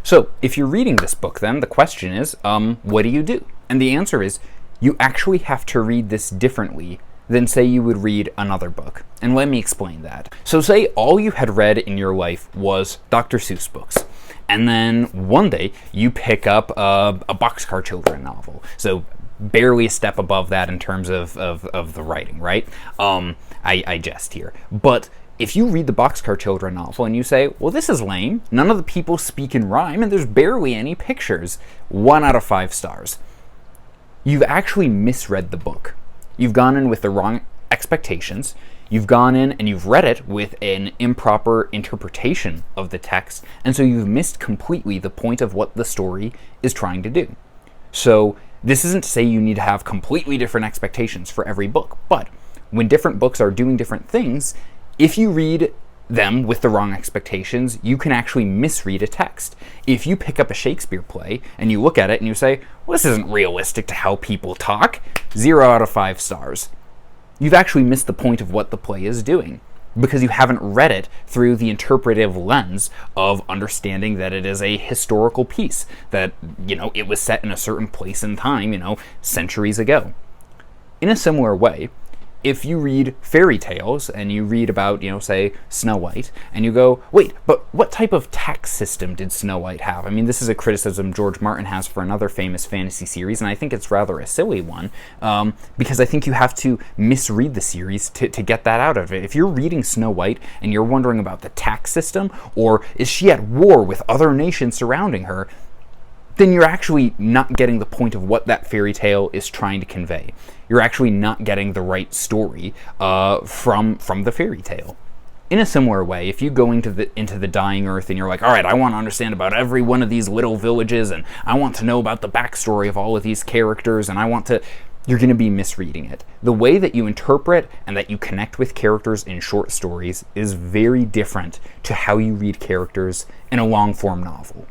So if you're reading this book, then the question is, what do you do? And the answer is, you actually have to read this differently than say you would read another book. And let me explain that. So say all you had read in your life was Dr. Seuss books. And then one day you pick up a Boxcar Children novel. So barely a step above that in terms of the writing, right? I jest here. But if you read the Boxcar Children novel and you say, well, this is lame, none of the people speak in rhyme, and there's barely any pictures, 1 out of 5 stars. You've actually misread the book. You've gone in with the wrong expectations. You've gone in and you've read it with an improper interpretation of the text, and so you've missed completely the point of what the story is trying to do. So this isn't to say you need to have completely different expectations for every book, but when different books are doing different things, if you read them with the wrong expectations, you can actually misread a text. If you pick up a Shakespeare play and you look at it and you say, well, this isn't realistic to how people talk, 0 out of 5 stars. You've actually missed the point of what the play is doing because you haven't read it through the interpretive lens of understanding that it is a historical piece, that, it was set in a certain place and time, centuries ago. In a similar way, if you read fairy tales and you read about, say, Snow White, and you go, wait, but what type of tax system did Snow White have? I mean, this is a criticism George Martin has for another famous fantasy series, and I think it's rather a silly one, because I think you have to misread the series to get that out of it. If you're reading Snow White and you're wondering about the tax system, or is she at war with other nations surrounding her, then you're actually not getting the point of what that fairy tale is trying to convey. You're actually not getting the right story from the fairy tale. In a similar way, if you go into the Dying Earth and you're like, all right, I want to understand about every one of these little villages, and I want to know about the backstory of all of these characters, and you're going to be misreading it. The way that you interpret and that you connect with characters in short stories is very different to how you read characters in a long-form novel.